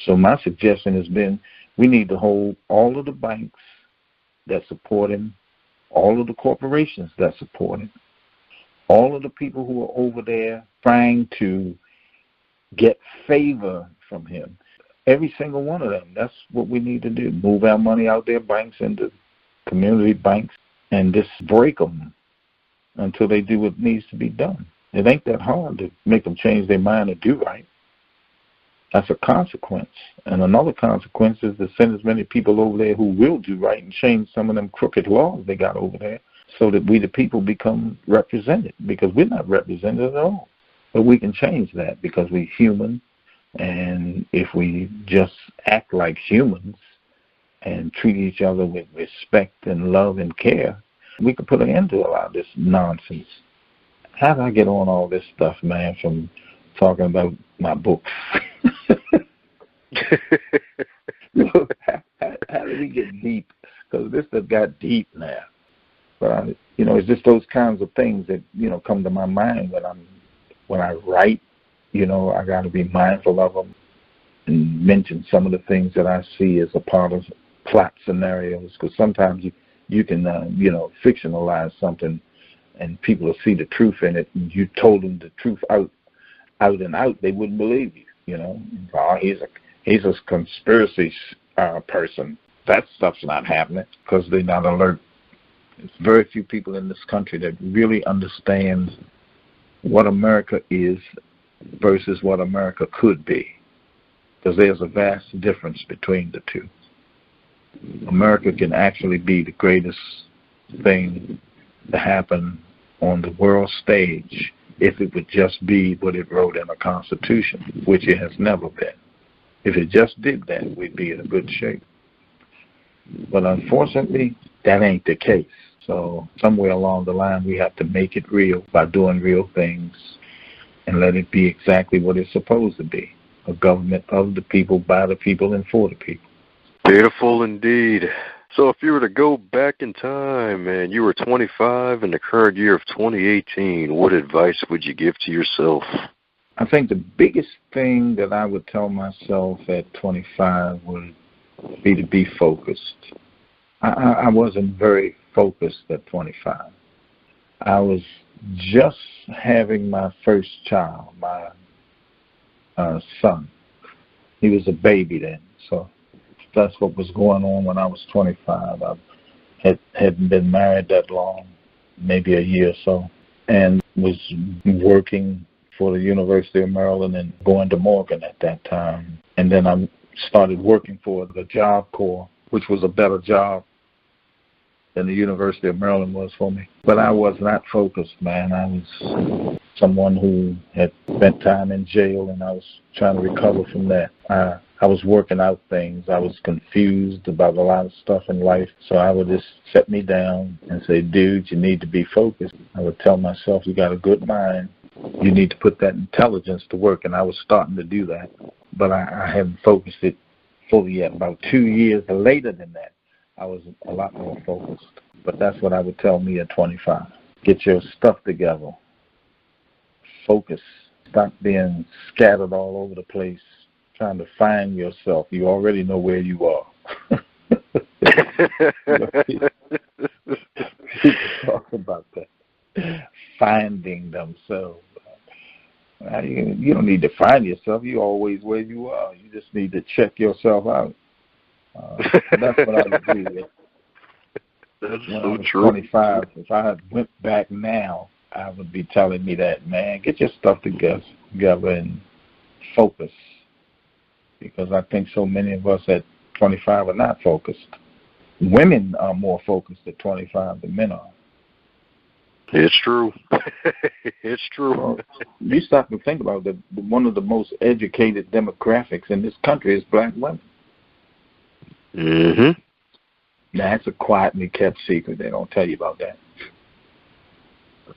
So my suggestion has been, we need to hold all of the banks that support him, all of the corporations that support him, all of the people who are over there trying to get favor from him. Every single one of them. That's what we need to do. Move our money out their banks into community banks and just break them until they do what needs to be done. It ain't that hard to make them change their mind and do right. That's a consequence. And another consequence is to send as many people over there who will do right and change some of them crooked laws they got over there, so that we the people become represented, because we're not represented at all. But we can change that because we're human, and if we just act like humans and treat each other with respect and love and care, we can put an end to a lot of this nonsense. How did I get on all this stuff, man, from talking about my books? How did we get deep? Because this has got deep now. But, it's just those kinds of things that, come to my mind when I write. I got to be mindful of them and mention some of the things that I see as a part of plot scenarios. Because sometimes you can, fictionalize something and people will see the truth in it, and you told them the truth out and out, they wouldn't believe you. Oh, he's a conspiracy person. That stuff's not happening because they're not alert. There's very few people in this country that really understand what America is versus what America could be, because there's a vast difference between the two. America can actually be the greatest thing to happen on the world stage if it would just be what it wrote in a constitution, which it has never been. If it just did that, we'd be in a good shape. But unfortunately, that ain't the case. So somewhere along the line, we have to make it real by doing real things and let it be exactly what it's supposed to be, a government of the people, by the people, and for the people. Beautiful indeed. So if you were to go back in time and you were 25 in the current year of 2018, what advice would you give to yourself? I think the biggest thing that I would tell myself at 25 would be to be focused. I wasn't very focused at 25. I was just having my first child, my son. He was a baby then, so that's what was going on when I was 25. I hadn't been married that long, maybe a year or so, and was working for the University of Maryland and going to Morgan at that time. And then I started working for the Job Corps, which was a better job than the University of Maryland was for me. But I was not focused, man. I was someone who had spent time in jail, and I was trying to recover from that. I was working out things. I was confused about a lot of stuff in life. So I would just set me down and say, dude, you need to be focused. I would tell myself, you got a good mind. You need to put that intelligence to work. And I was starting to do that. But I hadn't focused it fully yet. About 2 years later than that, I was a lot more focused. But that's what I would tell me at 25. Get your stuff together. Focus. Stop being scattered all over the place, trying to find yourself. You already know where you are. People talk about that. Finding themselves. You don't need to find yourself. You're always where you are. You just need to check yourself out. That's what I would do. That's when so I was true. 25, if I had went back now, I would be telling me that, man, get your stuff together and focus. Because I think so many of us at 25 are not focused. Women are more focused at 25 than men are. It's true. It's true. Well, you stop and think about it. One of the most educated demographics in this country is black women. Mm-hmm. That's a quietly kept secret. They don't tell you about that.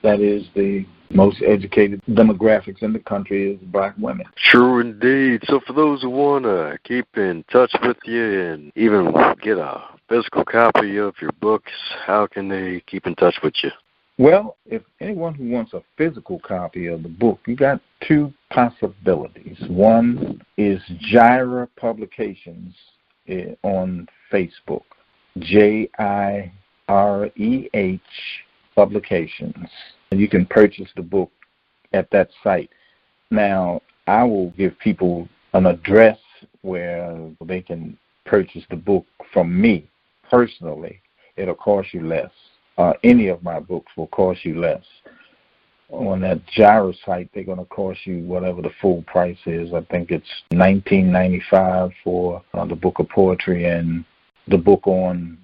That is the most educated demographics in the country is black women. True indeed. So for those who want to keep in touch with you and even get a physical copy of your books, how can they keep in touch with you? Well, if anyone who wants a physical copy of the book, you got two possibilities. One is Jireh Publications on Facebook, JIREH Publications. And you can purchase the book at that site. Now, I will give people an address where they can purchase the book from me personally. It'll cost you less. Any of my books will cost you less. On that Jireh site, they're going to cost you whatever the full price is. I think it's $19.95 for the book of poetry and the book on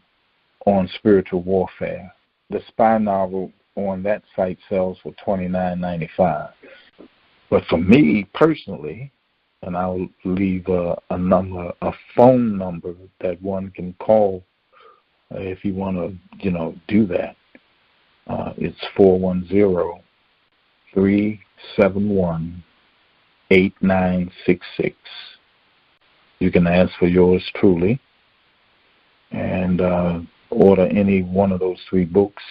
spiritual warfare. The spy novel on that site sells for $29.95. But for me personally, and I'll leave a phone number that one can call if you want to, do that. It's 410-371-8966. You can ask for yours truly and order any one of those 3 books,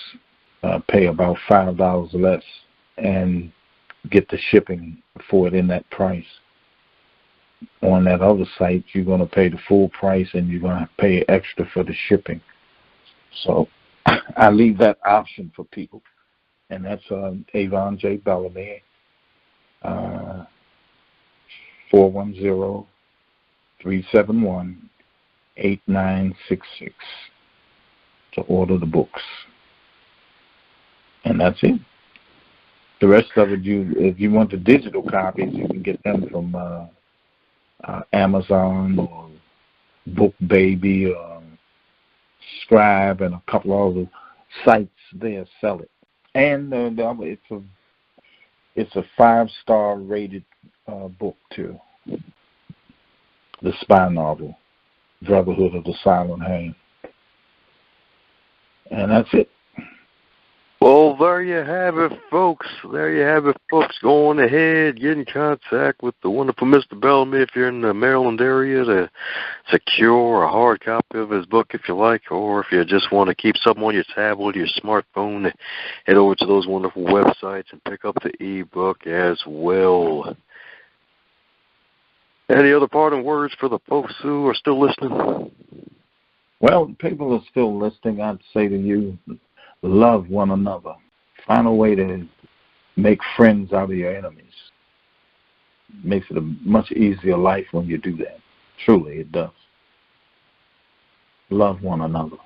pay about $5 less, and get the shipping for it in that price. On that other site, you're going to pay the full price and you're going to pay extra for the shipping. So I leave that option for people. And that's Avon J. Bellamy, 410-371-8966 to order the books. And that's it. The rest of it, if you want the digital copies, you can get them from Amazon or BookBaby or Scribe and a couple of other sites there sell it. And it's a 5-star rated book too. The spy novel, Brotherhood of the Silent Hand. And that's it. Well, there you have it, folks. Go on ahead, get in contact with the wonderful Mr. Bellamy if you're in the Maryland area to secure a hard copy of his book if you like, or if you just want to keep something on your tablet, your smartphone, head over to those wonderful websites and pick up the ebook as well. Any other parting words for the folks who are still listening? Well, people are still listening. I'd say to you, love one another. Find a way to make friends out of your enemies. It makes it a much easier life when you do that. Truly, it does. Love one another.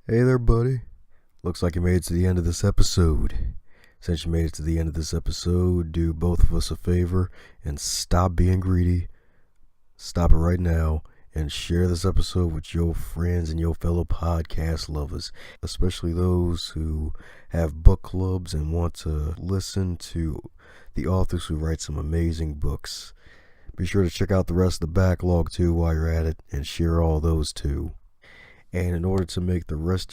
Hey there, buddy. Looks like you made it to the end of this episode. Since you made it to the end of this episode, do both of us a favor and stop being greedy. Stop it right now. And share this episode with your friends and your fellow podcast lovers, especially those who have book clubs and want to listen to the authors who write some amazing books. Be sure to check out the rest of the backlog too while you're at it and share all those too. And in order to make the rest